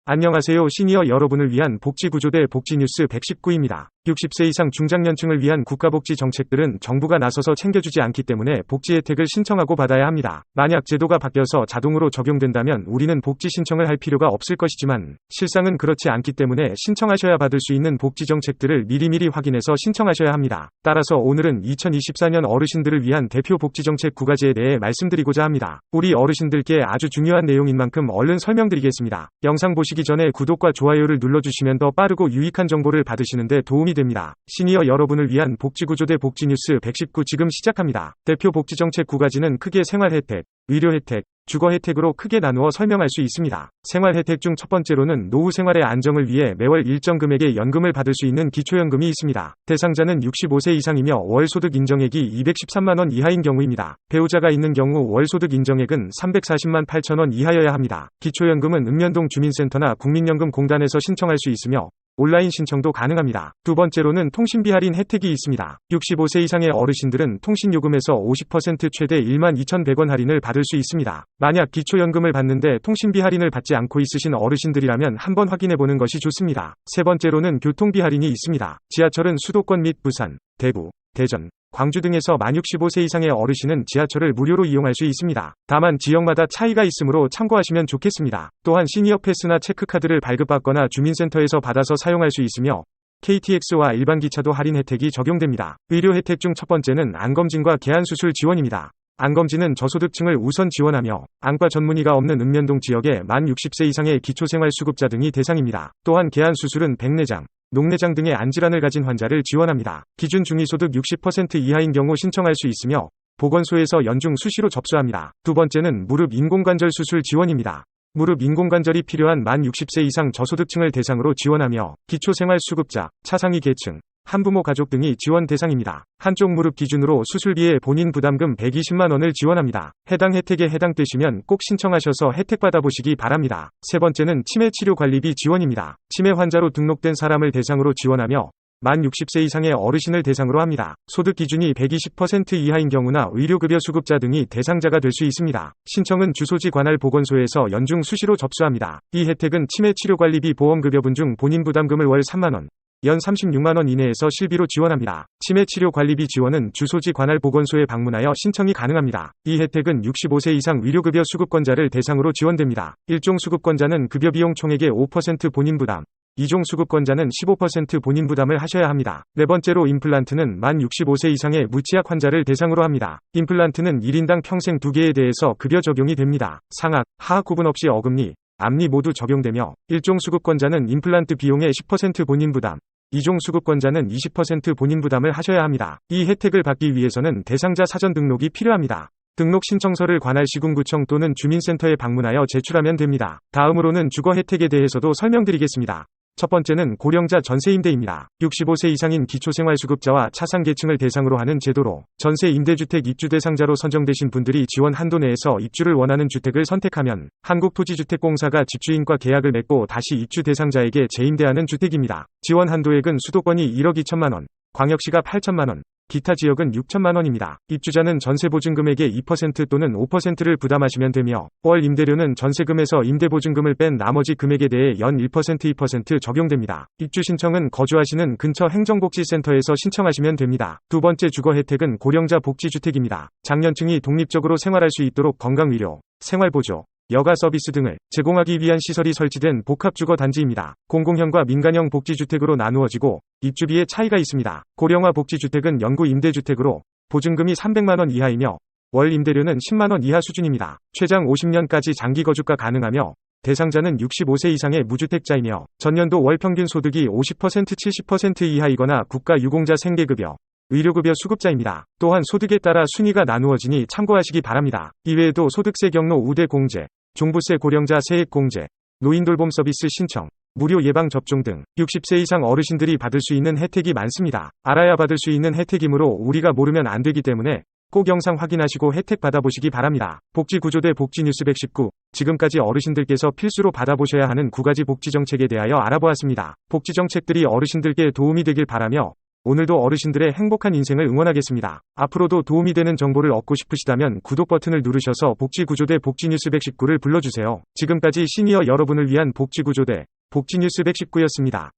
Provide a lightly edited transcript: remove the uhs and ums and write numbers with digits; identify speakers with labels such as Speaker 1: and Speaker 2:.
Speaker 1: 안녕하세요. 시니어 여러분을 위한 복지구조대 복지뉴스 119입니다. 60세 이상 중장년층을 위한 국가복지 정책들은 정부가 나서서 챙겨주지 않기 때문에 복지 혜택을 신청하고 받아야 합니다. 만약 제도가 바뀌어서 자동으로 적용된다면 우리는 복지 신청을 할 필요가 없을 것이지만 실상은 그렇지 않기 때문에 신청하셔야 받을 수 있는 복지 정책들을 미리미리 확인해서 신청하셔야 합니다. 따라서 오늘은 2024년 어르신들을 위한 대표 복지 정책 9가지에 대해 말씀드리고자 합니다. 우리 어르신들께 아주 중요한 내용인 만큼 얼른 설명드리겠습니다. 영상 보시기 전에 구독과 좋아요를 눌러주시면 더 빠르고 유익한 정보를 받으시는 데 도움이 됩니다. 시니어 여러분을 위한 복지구조대 복지뉴스 119 지금 시작합니다. 대표 복지정책 9가지는 크게 생활혜택, 의료혜택, 주거혜택으로 크게 나누어 설명할 수 있습니다. 생활혜택 중 첫 번째로는 노후 생활의 안정을 위해 매월 일정 금액의 연금을 받을 수 있는 기초연금이 있습니다. 대상자는 65세 이상이며 월소득 인정액이 213만원 이하인 경우입니다. 배우자가 있는 경우 월소득 인정액은 340만 8천원 이하여야 합니다. 기초연금은 읍면동 주민센터나 국민연금공단에서 신청할 수 있으며 온라인 신청도 가능합니다. 두 번째로는 통신비 할인 혜택이 있습니다. 65세 이상의 어르신들은 통신요금에서 50% 최대 12,100원 할인을 받을 수 있습니다. 만약 기초연금을 받는데 통신비 할인을 받지 않고 있으신 어르신들이라면 한번 확인해보는 것이 좋습니다. 세 번째로는 교통비 할인이 있습니다. 지하철은 수도권 및 부산, 대구, 대전, 광주 등에서 만 65세 이상의 어르신은 지하철을 무료로 이용할 수 있습니다. 다만 지역마다 차이가 있으므로 참고하시면 좋겠습니다. 또한 시니어 패스나 체크카드를 발급받거나 주민센터에서 받아서 사용할 수 있으며 KTX와 일반 기차도 할인 혜택이 적용됩니다. 의료 혜택 중 첫 번째는 안검진과 개안수술 지원입니다. 안검진은 저소득층을 우선 지원하며 안과 전문의가 없는 읍면동 지역의 만 60세 이상의 기초생활수급자 등이 대상입니다. 또한 개안수술은 백내장, 녹내장 등의 안질환을 가진 환자를 지원합니다. 기준 중위소득 60% 이하인 경우 신청할 수 있으며 보건소에서 연중 수시로 접수합니다. 두 번째는 무릎 인공관절 수술 지원입니다. 무릎 인공관절이 필요한 만 60세 이상 저소득층을 대상으로 지원하며 기초생활수급자, 차상위 계층, 한부모 가족 등이 지원 대상입니다. 한쪽 무릎 기준으로 수술비에 본인 부담금 120만원을 지원합니다. 해당 혜택에 해당되시면 꼭 신청하셔서 혜택 받아보시기 바랍니다. 세 번째는 치매치료관리비 지원입니다. 치매 환자로 등록된 사람을 대상으로 지원하며 만 60세 이상의 어르신을 대상으로 합니다. 소득 기준이 120% 이하인 경우나 의료급여 수급자 등이 대상자가 될 수 있습니다. 신청은 주소지 관할 보건소에서 연중 수시로 접수합니다. 이 혜택은 치매치료관리비 보험급여분 중 본인 부담금을 월 3만원, 연 36만원 이내에서 실비로 지원합니다. 치매치료관리비 지원은 주소지 관할 보건소에 방문하여 신청이 가능합니다. 이 혜택은 65세 이상 의료급여 수급권자를 대상으로 지원됩니다. 1종 수급권자는 급여비용 총액의 5% 본인 부담, 2종 수급권자는 15% 본인 부담을 하셔야 합니다. 네 번째로 임플란트는 만 65세 이상의 무치약 환자를 대상으로 합니다. 임플란트는 1인당 평생 2개에 대해서 급여 적용이 됩니다. 상악, 하악 구분 없이 어금니, 앞니 모두 적용되며 1종 수급권자는 임플란트 비용의 10% 본인 부담, 2종 수급권자는 20% 본인 부담을 하셔야 합니다. 이 혜택을 받기 위해서는 대상자 사전 등록이 필요합니다. 등록 신청서를 관할 시군구청 또는 주민센터에 방문하여 제출하면 됩니다. 다음으로는 주거 혜택에 대해서도 설명드리겠습니다. 첫 번째는 고령자 전세임대입니다. 65세 이상인 기초생활수급자와 차상계층을 대상으로 하는 제도로 전세 임대주택 입주 대상자로 선정되신 분들이 지원 한도 내에서 입주를 원하는 주택을 선택하면 한국토지주택공사가 집주인과 계약을 맺고 다시 입주 대상자에게 재임대하는 주택입니다. 지원 한도액은 수도권이 1억 2천만원, 광역시가 8천만원, 기타 지역은 6천만원입니다. 입주자는 전세보증금액의 2% 또는 5%를 부담하시면 되며 월 임대료는 전세금에서 임대보증금을 뺀 나머지 금액에 대해 연 1%, 2% 적용됩니다. 입주 신청은 거주하시는 근처 행정복지센터에서 신청하시면 됩니다. 두 번째 주거 혜택은 고령자 복지주택입니다. 장년층이 독립적으로 생활할 수 있도록 건강의료, 생활보조, 여가 서비스 등을 제공하기 위한 시설이 설치된 복합주거단지입니다. 공공형과 민간형 복지주택으로 나누어지고 입주비의 차이가 있습니다. 고령화 복지주택은 영구 임대주택으로 보증금이 300만원 이하이며 월 임대료는 10만원 이하 수준입니다. 최장 50년까지 장기거주가 가능하며 대상자는 65세 이상의 무주택자이며 전년도 월 평균 소득이 50% 70% 이하이거나 국가유공자 생계급여, 의료급여 수급자입니다. 또한 소득에 따라 순위가 나누어지니 참고하시기 바랍니다. 이외에도 소득세 경로 우대 공제, 종부세 고령자 세액 공제, 노인돌봄 서비스 신청, 무료 예방접종 등 60세 이상 어르신들이 받을 수 있는 혜택이 많습니다. 알아야 받을 수 있는 혜택이므로 우리가 모르면 안 되기 때문에 꼭 영상 확인하시고 혜택 받아보시기 바랍니다. 복지구조대 복지뉴스 119, 지금까지 어르신들께서 필수로 받아보셔야 하는 9가지 복지정책에 대하여 알아보았습니다. 복지정책들이 어르신들께 도움이 되길 바라며 오늘도 어르신들의 행복한 인생을 응원하겠습니다. 앞으로도 도움이 되는 정보를 얻고 싶으시다면 구독 버튼을 누르셔서 복지구조대 복지뉴스 119를 불러주세요. 지금까지 시니어 여러분을 위한 복지구조대 복지뉴스 119였습니다.